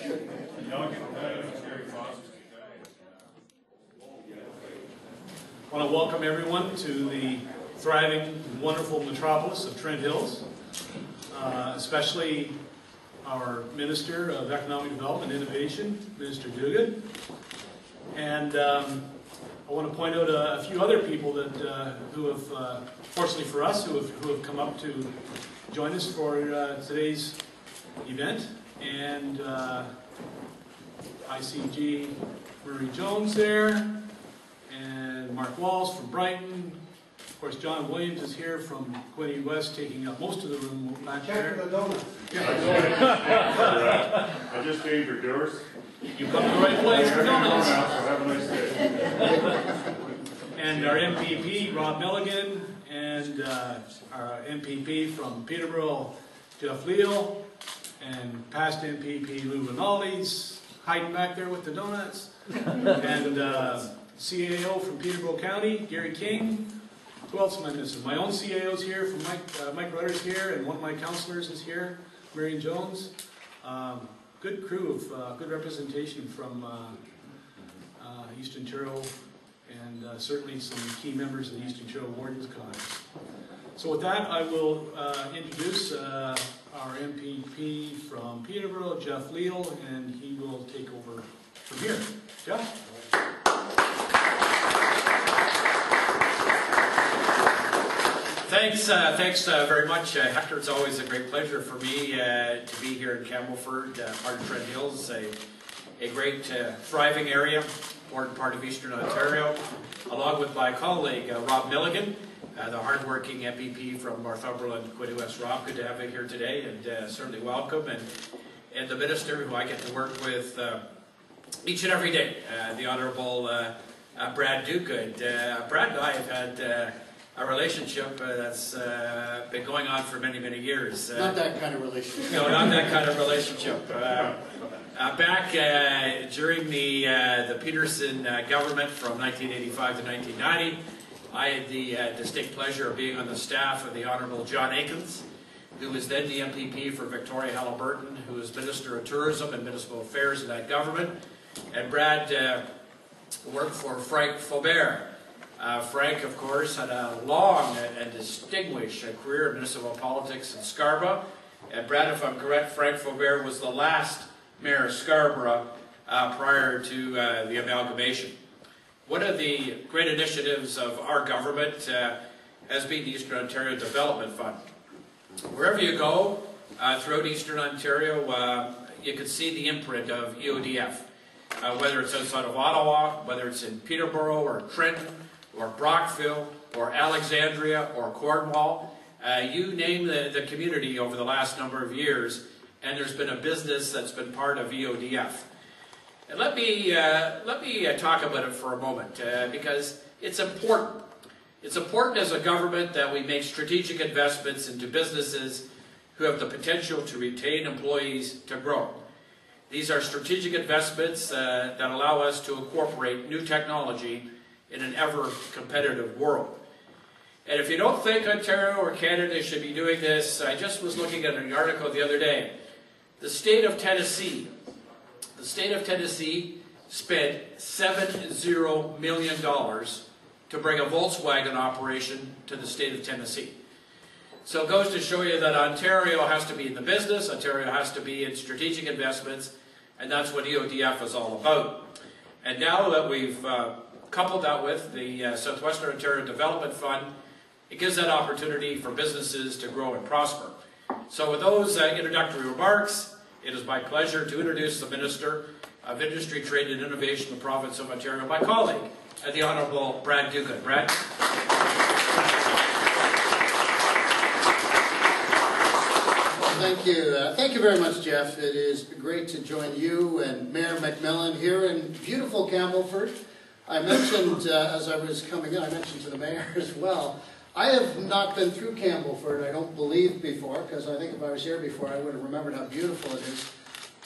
I want to welcome everyone to the thriving, wonderful metropolis of Trent Hills, especially our Minister of Economic Development and Innovation, Minister Duguid. And I want to point out a few other people that who have, fortunately for us, who have come up to join us for today's event. And ICG Murray Jones there, and Mark Walls from Brighton. Of course, John Williams is here from McGuinty West, taking up most of the room back there. I just came for doors. You come to the right place for donuts. Have a nice day. And our MPP, Rob Milligan, and our MPP from Peterborough, Jeff Leal, and past MPP Lou Rinaldi's hiding back there with the donuts, and CAO from Peterborough County, Gary King. Who else am I missing? My own CAO's here, from Mike Rutter's here, and one of my councillors is here, Marion Jones. Good crew of good representation from Eastern Ontario, and certainly some key members of the Eastern Ontario Wardens Congress. So with that, I will introduce our MPP from Peterborough, Jeff Leal, and he will take over from here. Jeff? Thanks very much, Hector. It's always a great pleasure for me to be here in Campbellford, part of Trent Hills, a great thriving area, important part of Eastern Ontario, along with my colleague Rob Milligan, the hardworking MPP from Northumberland, McGuinty West. Rob, good to have you here today, and certainly welcome. And the Minister, who I get to work with each and every day, the Honourable Brad Duguid. Brad and I have had a relationship that's been going on for many, many years. Not that kind of relationship. No, not that kind of relationship. Back during the Peterson government from 1985 to 1990, I had the distinct pleasure of being on the staff of the Honourable John Aikens, who was then the MPP for Victoria Halliburton, who was Minister of Tourism and Municipal Affairs in that government. And Brad worked for Frank Faubert. Frank, of course, had a long and distinguished career in municipal politics in Scarborough. And Brad, if I'm correct, Frank Faubert was the last mayor of Scarborough prior to the amalgamation. One of the great initiatives of our government has been the Eastern Ontario Development Fund. Wherever you go throughout Eastern Ontario, you can see the imprint of EODF. Whether it's outside of Ottawa, whether it's in Peterborough or Trenton, or Brockville, or Alexandria, or Cornwall. You name the community over the last number of years, and there's been a business that's been part of EODF. And let me talk about it for a moment, because it's important. It's important as a government that we make strategic investments into businesses who have the potential to retain employees to grow. These are strategic investments that allow us to incorporate new technology in an ever-competitive world. And if you don't think Ontario or Canada should be doing this, I just was looking at an article the other day. The state of Tennessee spent $70 million to bring a Volkswagen operation to the state of Tennessee. So it goes to show you that Ontario has to be in the business, Ontario has to be in strategic investments, and that's what EODF is all about. And now that we've coupled that with the Southwestern Ontario Development Fund, it gives that opportunity for businesses to grow and prosper. So with those introductory remarks, it is my pleasure to introduce the Minister of Industry, Trade and Innovation in the province of Ontario, my colleague, the Honourable Brad Duguid. Brad? Thank you. Thank you very much, Jeff. It is great to join you and Mayor McMillan here in beautiful Campbellford. I mentioned, as I was coming in, I mentioned to the Mayor as well, I have not been through Campbellford, I don't believe, before, because I think if I was here before, I would have remembered how beautiful it is.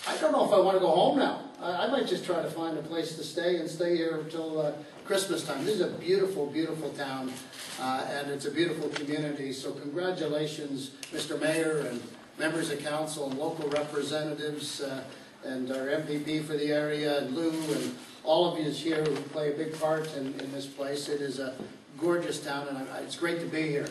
I don't know if I want to go home now. I might just try to find a place to stay and stay here until Christmas time. This is a beautiful, beautiful town, and it's a beautiful community. So congratulations, Mr. Mayor and members of council and local representatives. and our MPP for the area, and Lou, and all of you here who play a big part in this place. It is a gorgeous town, and it's great to be here.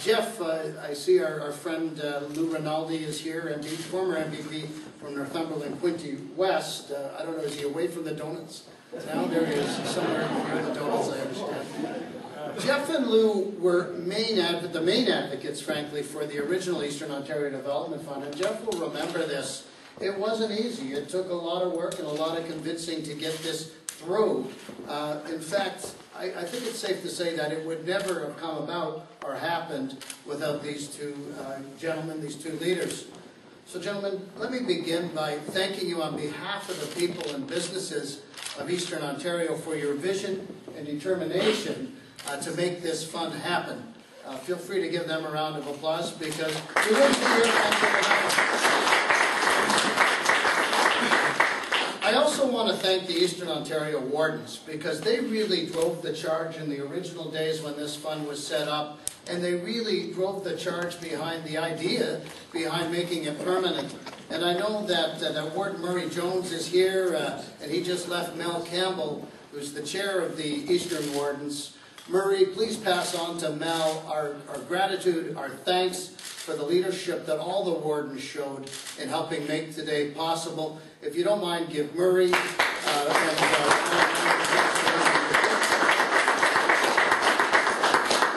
Jeff, I see our friend Lou Rinaldi is here, former MPP from Northumberland-Quinte West. I don't know, is he away from the donuts? Now there he is, somewhere near the donuts, I understand. Jeff and Lou were the main advocates, frankly, for the original Eastern Ontario Development Fund, and Jeff will remember this. It wasn't easy. It took a lot of work and a lot of convincing to get this through. In fact, I think it's safe to say that it would never have come about or happened without these two gentlemen, these two leaders. So gentlemen, let me begin by thanking you on behalf of the people and businesses of Eastern Ontario for your vision and determination to make this fund happen. Feel free to give them a round of applause because we wouldn't be here without them. I also want to thank the Eastern Ontario Wardens because they really drove the charge in the original days when this fund was set up, and they really drove the charge behind the idea behind making it permanent. And I know that Warden Murray Jones is here, and he just left Mel Campbell, who's the chair of the Eastern Wardens. Murray, please pass on to Mel our gratitude, our thanks for the leadership that all the wardens showed in helping make today possible. If you don't mind, give Murray and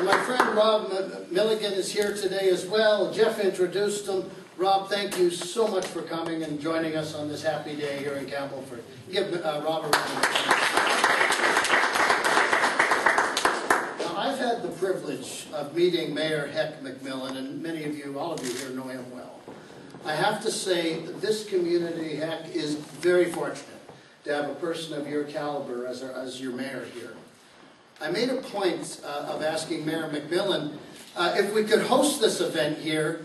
my friend Rob Milligan is here today as well. Jeff introduced him. Rob, thank you so much for coming and joining us on this happy day here in Campbellford. Give Rob a round of applause. I've had the privilege of meeting Mayor Heck McMillan, and many of you, all of you here know him well. I have to say that this community, Heck, is very fortunate to have a person of your caliber as your mayor here. I made a point of asking Mayor McMillan if we could host this event here,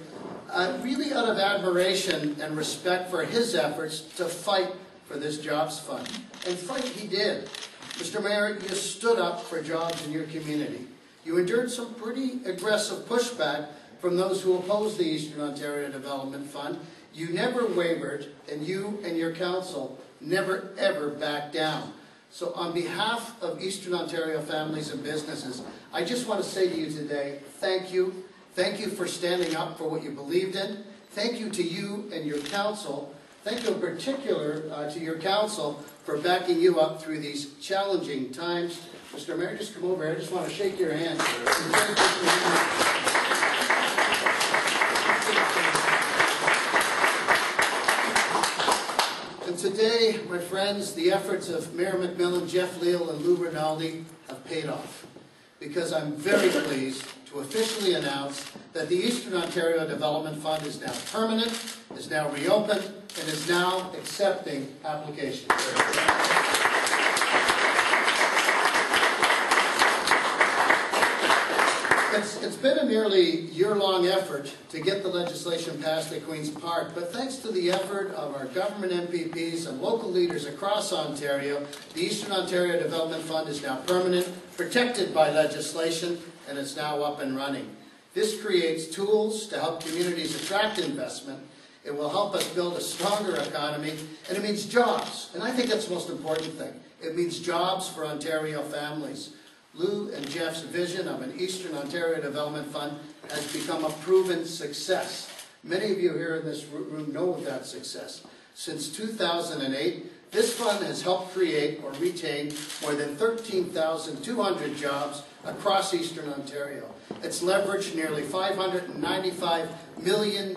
really out of admiration and respect for his efforts to fight for this jobs fund. And fight he did. Mr. Mayor, you stood up for jobs in your community. You endured some pretty aggressive pushback from those who opposed the Eastern Ontario Development Fund. You never wavered, and you and your council never ever backed down. So on behalf of Eastern Ontario families and businesses, I just want to say to you today, thank you. Thank you for standing up for what you believed in. Thank you to you and your council. Thank you in particular to your council for backing you up through these challenging times. Mr. Mayor, just come over here. I just want to shake your hand. And today, my friends, the efforts of Mayor McMillan, Jeff Leal, and Lou Rinaldi have paid off. Because I'm very pleased to officially announce that the Eastern Ontario Development Fund is now permanent, is now reopened, and is now accepting applications. It's been a nearly year-long effort to get the legislation passed at Queen's Park, but thanks to the effort of our government MPPs and local leaders across Ontario, the Eastern Ontario Development Fund is now permanent, protected by legislation, and it's now up and running. This creates tools to help communities attract investment. It will help us build a stronger economy, and it means jobs. And I think that's the most important thing. It means jobs for Ontario families. Lou and Jeff's vision of an Eastern Ontario Development Fund has become a proven success. Many of you here in this room know of that success. Since 2008, this fund has helped create or retain more than 13,200 jobs across Eastern Ontario. It's leveraged nearly $595 million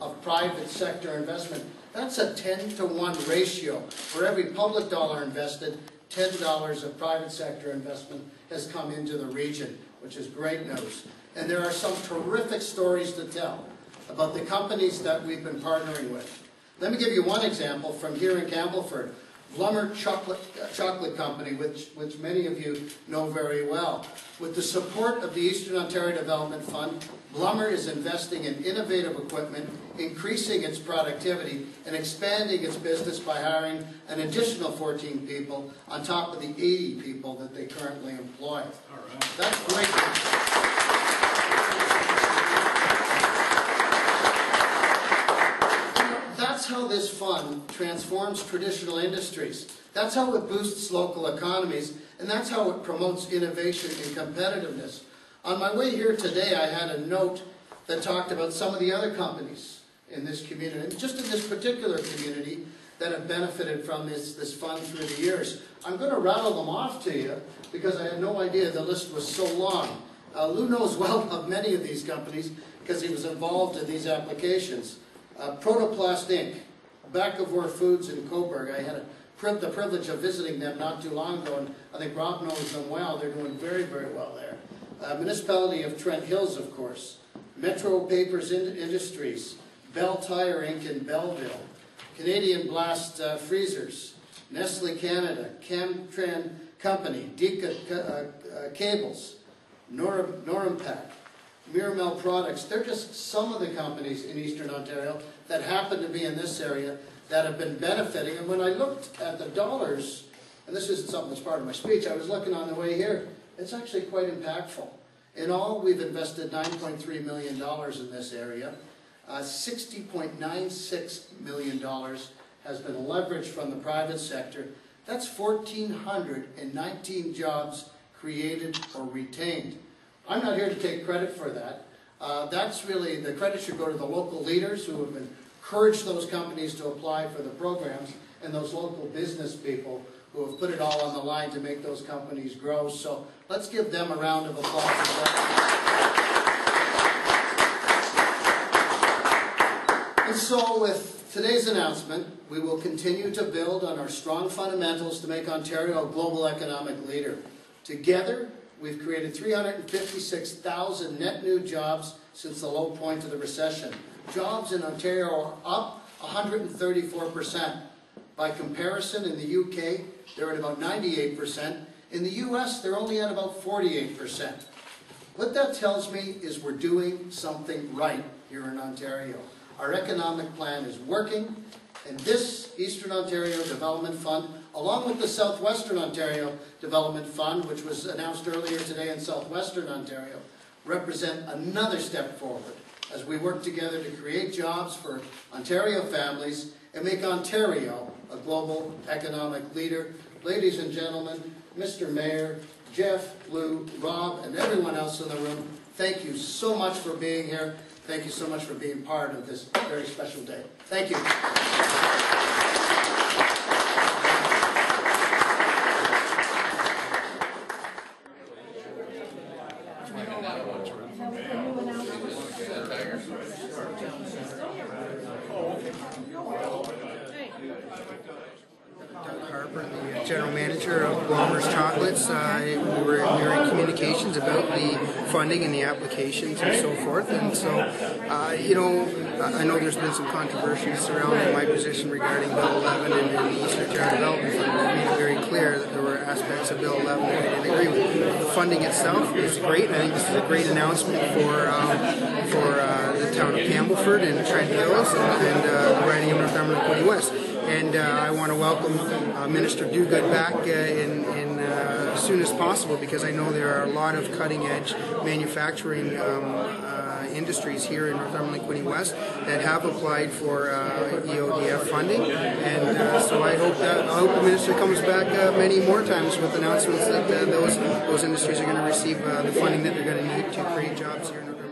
of private sector investment. That's a 10-to-1 ratio. For every public dollar invested, $10 of private sector investment has come into the region, which is great news. And there are some terrific stories to tell about the companies that we've been partnering with. Let me give you one example from here in Campbellford. Blommer Chocolate Company, which many of you know very well. With the support of the Eastern Ontario Development Fund, Blommer is investing in innovative equipment, increasing its productivity, and expanding its business by hiring an additional 14 people on top of the 80 people that they currently employ. All right. That's great. That's That's how this fund transforms traditional industries. That's how it boosts local economies, and that's how it promotes innovation and competitiveness. On my way here today, I had a note that talked about some of the other companies in this community, and just in this particular community, that have benefited from this fund through the years. I'm going to rattle them off to you because I had no idea the list was so long. Lou knows well of many of these companies because he was involved in these applications. Protoplast Inc., Backavore Foods in Coburg. I had the privilege of visiting them not too long ago, and I think Rob knows them well. They're doing very, very well there. Municipality of Trent Hills, of course. Metro Papers Industries. Bell Tire Inc. in Belleville. Canadian Blast Freezers. Nestle Canada. Camtran Company. Dika Cables. Norumpac. Miramel Products. They're just some of the companies in Eastern Ontario that happen to be in this area that have been benefiting. And when I looked at the dollars, and this isn't something that's part of my speech, I was looking on the way here, it's actually quite impactful. In all, we've invested $9.3 million in this area. $60.96 million has been leveraged from the private sector. That's 1,419 jobs created or retained. I'm not here to take credit for that. That's really, the credit should go to the local leaders who have encouraged those companies to apply for the programs, and those local business people who have put it all on the line to make those companies grow. So let's give them a round of applause. And so with today's announcement, we will continue to build on our strong fundamentals to make Ontario a global economic leader. Together, we've created 356,000 net new jobs since the low point of the recession. Jobs in Ontario are up 134%. By comparison, in the UK, they're at about 98%. In the US, they're only at about 48%. What that tells me is we're doing something right here in Ontario. Our economic plan is working, and this Eastern Ontario Development Fund, along with the Southwestern Ontario Development Fund, which was announced earlier today in Southwestern Ontario, represent another step forward as we work together to create jobs for Ontario families and make Ontario a global economic leader. Ladies and gentlemen, Mr. Mayor, Jeff, Lou, Rob, and everyone else in the room, thank you so much for being here. Thank you so much for being part of this very special day. Thank you. The General Manager of Blommer Chocolates. We were in communications about the funding and the applications and so forth. And so, you know, I know there's been some controversy surrounding my position regarding Bill 11 and the Eastern Ontario Development Fund. I made it very clear that there were aspects of Bill 11 that I didn't agree with. The funding itself is great. I think this is a great announcement for the town of Campbellford and Trent Hills and the riding of NorthumberlandView West. And I want to welcome Minister Duguid back as soon as possible, because I know there are a lot of cutting-edge manufacturing industries here in NorthumberlandView West that have applied for EODF funding, and so I hope the Minister comes back many more times with announcements that those industries are going to receive the funding that they're going to need to create jobs here in Northumberland.